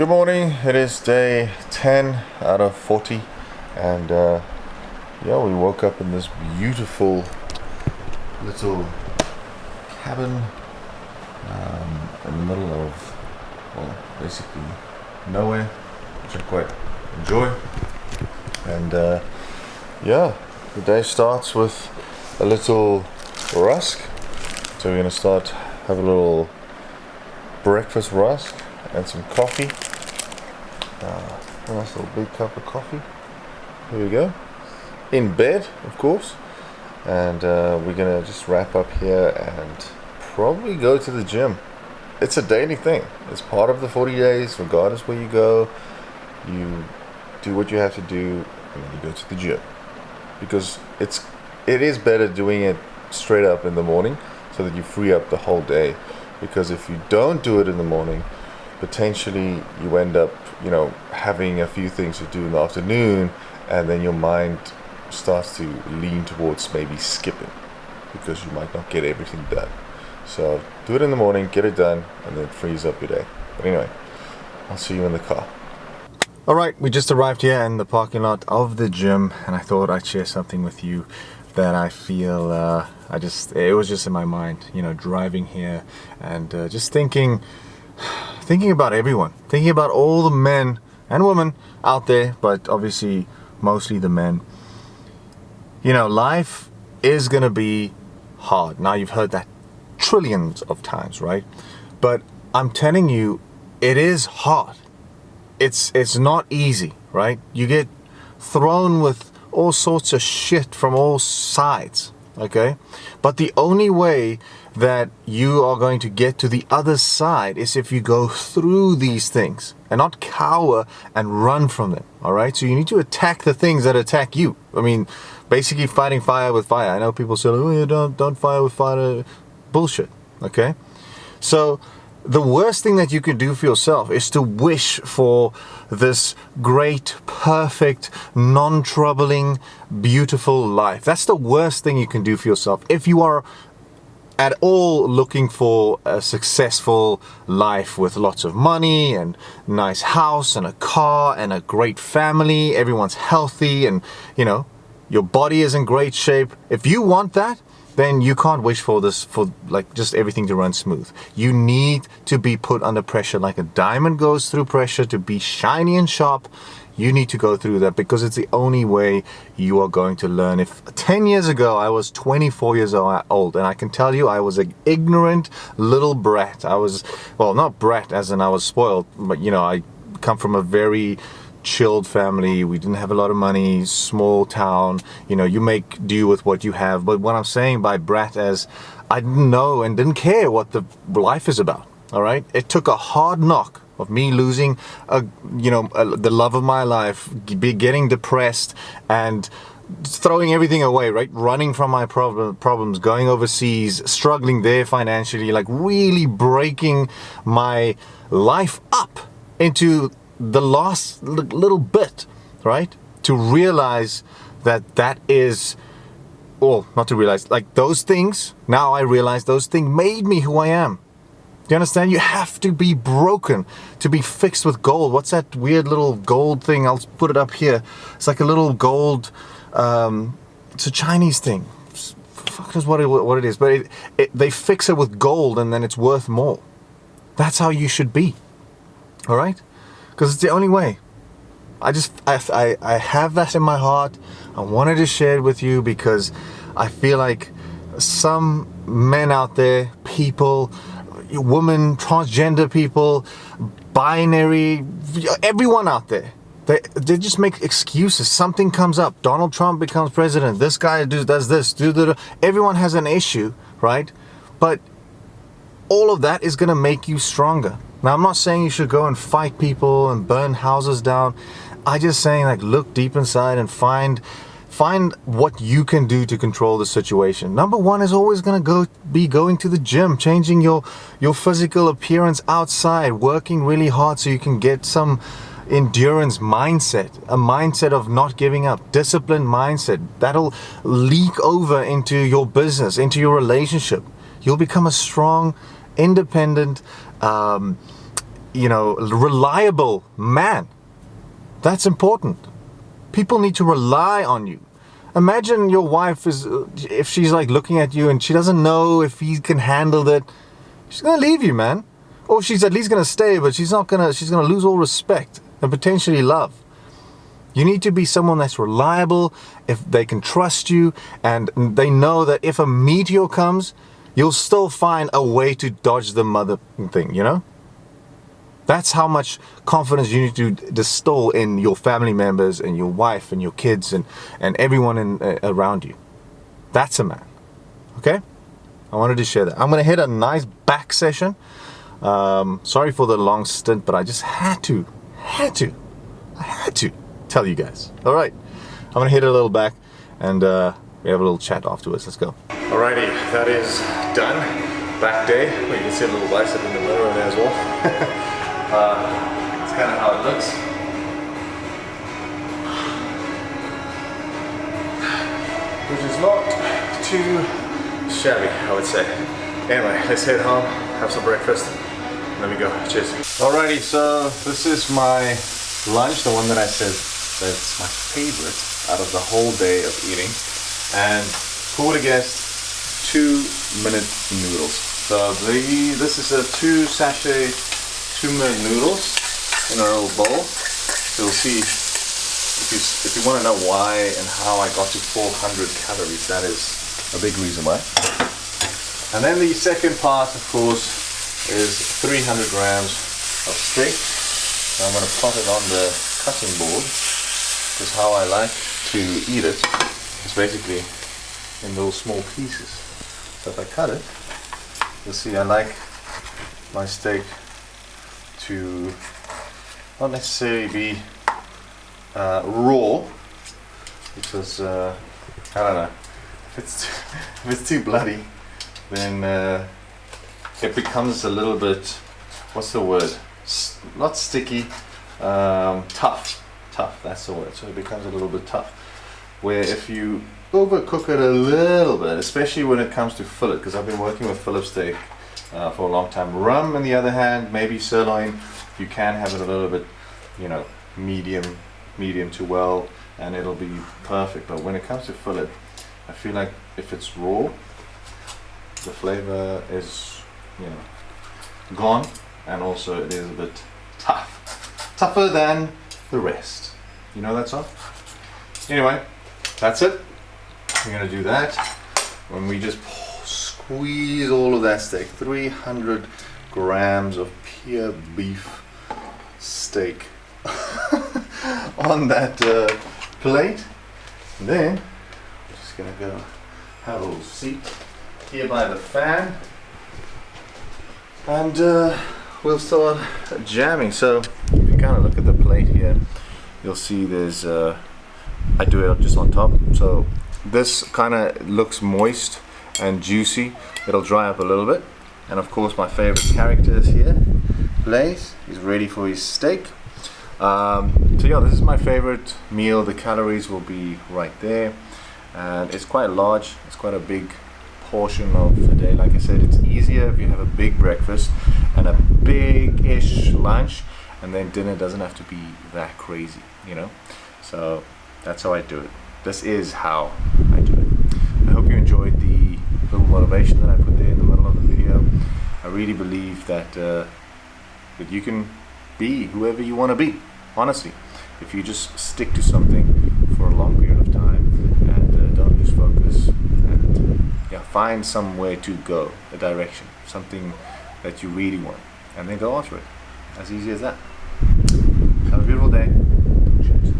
Good morning. It is day 10 out of 40, and we woke up in this beautiful little cabin in the middle of, basically nowhere, which I quite enjoy. And the day starts with a little rusk. So we're gonna have a little breakfast rusk and some coffee. A nice little big cup of coffee. Here we go. In bed, of course. And we're gonna just wrap up here and probably go to the gym. It's a daily thing. It's part of the 40 days, regardless where you go. You do what you have to do, and then you go to the gym. Because it is better doing it straight up in the morning, so that you free up the whole day. Because if you don't do it in the morning, potentially you end up, having a few things to do in the afternoon, and then your mind starts to lean towards maybe skipping, because you might not get everything done. So do it in the morning, get it done, and then it frees up your day. But anyway, I'll see you in the car. Alright, we just arrived here in the parking lot of the gym, and I thought I'd share something with you that I feel it was just in my mind, driving here and just thinking about everyone, thinking about all the men and women out there, but obviously mostly the men. Life is gonna be hard. Now, you've heard that trillions of times, right? But I'm telling you, it is hard. It's not easy, right? You get thrown with all sorts of shit from all sides, okay? But the only way that you are going to get to the other side is if you go through these things and not cower and run from them, all right? So you need to attack the things that attack you. I mean, basically fighting fire with fire. I know people say, don't fire with fire. Bullshit, okay? So the worst thing that you can do for yourself is to wish for this great, perfect, non-troubling, beautiful life. That's the worst thing you can do for yourself. If you are at all looking for a successful life with lots of money and nice house and a car and a great family, everyone's healthy and, your body is in great shape. If you want that, then you can't wish for this, for just everything to run smooth. You need to be put under pressure like a diamond goes through pressure to be shiny and sharp. You need to go through that, because it's the only way you are going to learn. If 10 years ago I was 24 years old, and I can tell you I was an ignorant little brat. I was, not brat as in I was spoiled, but I come from a very chilled family. We didn't have a lot of money, small town, you make do with what you have. But what I'm saying by brat as I didn't know and didn't care what the life is about. All right, it took a hard knock of me losing the love of my life, getting depressed and throwing everything away, right? Running from my problems, going overseas, struggling there financially, really breaking my life up into the last little bit, right? To realize that is, not to realize, those things, now I realize those things made me who I am. Do you understand? You have to be broken to be fixed with gold. What's that weird little gold thing? I'll put it up here. It's like a little gold, it's a Chinese thing. Fuck knows what it is, but they fix it with gold and then it's worth more. That's how you should be, all right? Because it's the only way. I have that in my heart. I wanted to share it with you because I feel like some men out there, people, women, transgender people, binary, everyone out there, they just make excuses. Something comes up. Donald Trump becomes president. This guy does this. Everyone has an issue, right? But all of that is going to make you stronger. Now, I'm not saying you should go and fight people and burn houses down. I'm just saying, look deep inside and find what you can do to control the situation. Number one is always going to be going to the gym, changing your physical appearance outside, working really hard so you can get some endurance mindset, a mindset of not giving up, disciplined mindset. That'll leak over into your business, into your relationship. You'll become a strong, independent, reliable man. That's important. People need to rely on you. Imagine your wife if she's like looking at you and she doesn't know if he can handle that. She's gonna leave you, man. Or she's at least gonna stay, but she's gonna lose all respect and potentially love. You need to be someone that's reliable, if they can trust you, and they know that if a meteor comes, you'll still find a way to dodge the mother thing, That's how much confidence you need to distill in your family members and your wife and your kids and everyone around you. That's a man. Okay? I wanted to share that. I'm going to hit a nice back session. Sorry for the long stint, but I just had to tell you guys. All right. I'm going to hit a little back and we have a little chat afterwards. Let's go. Alrighty, that is done. Back day. You can see a little bicep in the middle of there as well. It's kind of how it looks. Which is not too shabby, I would say. Anyway, let's head home, have some breakfast, and then we go. Cheers. Alrighty, so this is my lunch, the one that I said that's my favorite out of the whole day of eating. And who would have guessed 2-minute noodles. So this is a 2 sachet 2-minute noodles in a little bowl. So you'll see, if you want to know why and how I got to 400 calories, that is a big reason why. And then the second part, of course, is 300 grams of steak. So I'm going to plot it on the cutting board, because how I like to eat it is basically in those small pieces. So if I cut it, you'll see I like my steak to not necessarily be raw, because I don't know, if it's too bloody, then it becomes a little bit, what's the word? Not sticky, tough. That's the word. So it becomes a little bit tough. Where if you overcook it a little bit, especially when it comes to fillet, because I've been working with fillet steak for a long time. Rump, on the other hand, maybe sirloin, you can have it a little bit, medium to well, and it'll be perfect. But when it comes to fillet, I feel like if it's raw, the flavor is, gone, and also it is a bit tougher than the rest. That's all. Anyway, that's it. We're gonna do that when we just squeeze all of that steak, 300 grams of pure beef steak on that plate. And then we're just gonna go have a little seat here by the fan, and we'll start jamming. So if you kind of look at the plate here, you'll see there's I do it just on top, so this kind of looks moist and juicy. It'll dry up a little bit, and of course my favorite character is here. Blaze, he's ready for his steak. So yeah, this is my favorite meal. The calories will be right there, and it's quite large. It's quite a big portion of the day. Like I said, it's easier if you have a big breakfast and a big-ish lunch, and then dinner doesn't have to be that crazy, So that's how I do it. This is how I do it. I hope you enjoyed the little motivation that I put there in the middle of the video. I really believe that that you can be whoever you want to be, honestly, if you just stick to something for a long period of time and don't lose focus, and find somewhere to go, a direction, something that you really want, and then go after it. As easy as that. Have a beautiful day. Cheers.